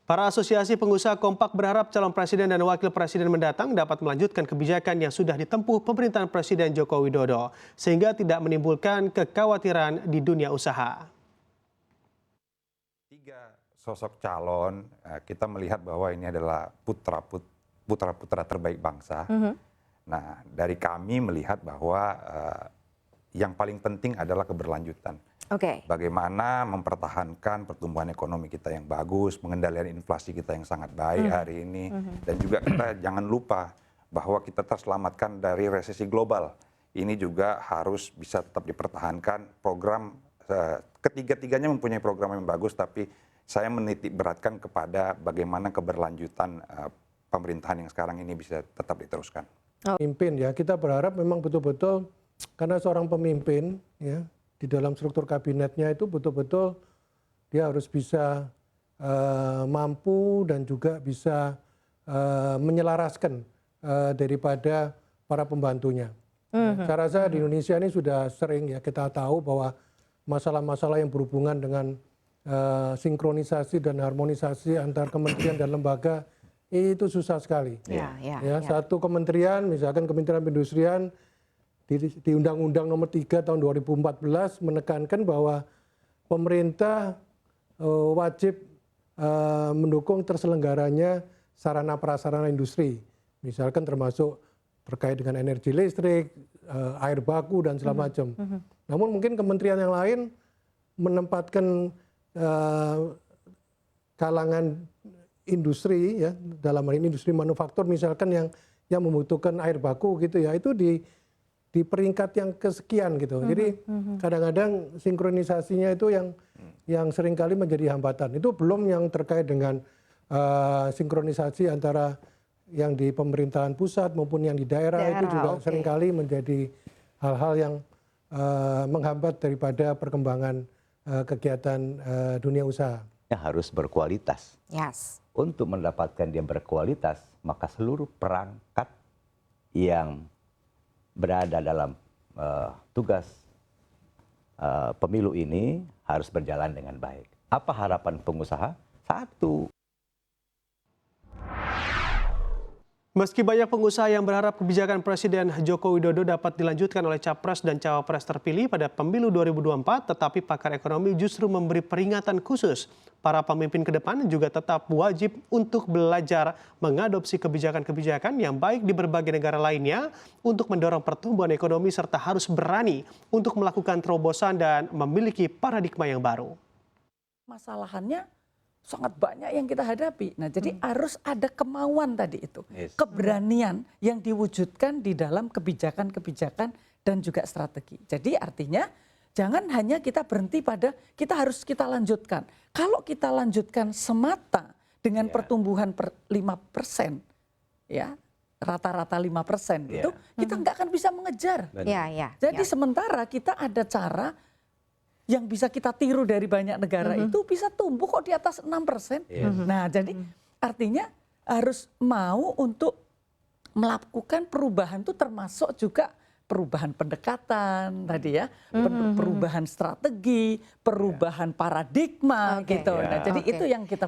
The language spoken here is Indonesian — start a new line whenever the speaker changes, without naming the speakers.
Para asosiasi pengusaha kompak berharap calon presiden dan wakil presiden mendatang dapat melanjutkan kebijakan yang sudah ditempuh pemerintahan Presiden Joko Widodo, sehingga tidak menimbulkan kekhawatiran di dunia usaha.
Tiga sosok calon, kita melihat bahwa ini adalah putra-putra terbaik bangsa. Nah, dari kami melihat bahwa yang paling penting adalah keberlanjutan. Bagaimana mempertahankan pertumbuhan ekonomi kita yang bagus, pengendalian inflasi kita yang sangat baik hari ini, dan juga kita jangan lupa bahwa kita terselamatkan dari resesi global. Ini juga harus bisa tetap dipertahankan. Program ketiga-tiganya mempunyai program yang bagus, tapi saya menitik beratkan kepada bagaimana keberlanjutan pemerintahan yang sekarang ini bisa tetap diteruskan.
Pemimpin ya, kita berharap memang betul-betul karena seorang pemimpin ya, di dalam struktur kabinetnya itu betul-betul dia harus bisa mampu dan juga bisa menyelaraskan daripada para pembantunya. Saya rasa di Indonesia ini sudah sering ya kita tahu bahwa masalah-masalah yang berhubungan dengan sinkronisasi dan harmonisasi antar kementerian dan lembaga itu susah sekali. Satu kementerian, misalkan Kementerian Perindustrian, di Undang-Undang Nomor 3 Tahun 2014 menekankan bahwa pemerintah wajib mendukung terselenggaranya sarana prasarana industri, misalkan termasuk terkait dengan energi listrik, air baku dan segala macam. Namun mungkin kementerian yang lain menempatkan kalangan industri ya, dalam hal ini industri manufaktur misalkan yang membutuhkan air baku gitu ya, itu di peringkat yang kesekian gitu. Jadi kadang-kadang sinkronisasinya itu yang seringkali menjadi hambatan. Itu belum yang terkait dengan sinkronisasi antara yang di pemerintahan pusat maupun yang di daerah itu juga seringkali menjadi hal-hal yang menghambat daripada perkembangan kegiatan dunia usaha.
Harus berkualitas. Untuk mendapatkan dia berkualitas, maka seluruh perangkat yang berada dalam tugas pemilu ini harus berjalan dengan baik. Apa harapan pengusaha? Satu.
Meski banyak pengusaha yang berharap kebijakan Presiden Joko Widodo dapat dilanjutkan oleh Capres dan Cawapres terpilih pada pemilu 2024, tetapi pakar ekonomi justru memberi peringatan khusus. Para pemimpin ke depan juga tetap wajib untuk belajar mengadopsi kebijakan-kebijakan yang baik di berbagai negara lainnya untuk mendorong pertumbuhan ekonomi serta harus berani untuk melakukan terobosan dan memiliki paradigma yang baru.
Masalahannya sangat banyak yang kita hadapi. Nah, jadi harus ada kemauan tadi itu. Keberanian yang diwujudkan di dalam kebijakan-kebijakan dan juga strategi. Jadi artinya jangan hanya kita berhenti pada kita harus kita lanjutkan. Kalau kita lanjutkan semata dengan pertumbuhan 5%, ya rata-rata 5% gitu, kita nggak akan bisa mengejar. Jadi sementara kita ada cara yang bisa kita tiru dari banyak negara itu bisa tumbuh kok di atas 6%. Nah, jadi artinya harus mau untuk melakukan perubahan itu termasuk juga perubahan pendekatan tadi ya, perubahan strategi, perubahan paradigma gitu. Nah, jadi itu yang kita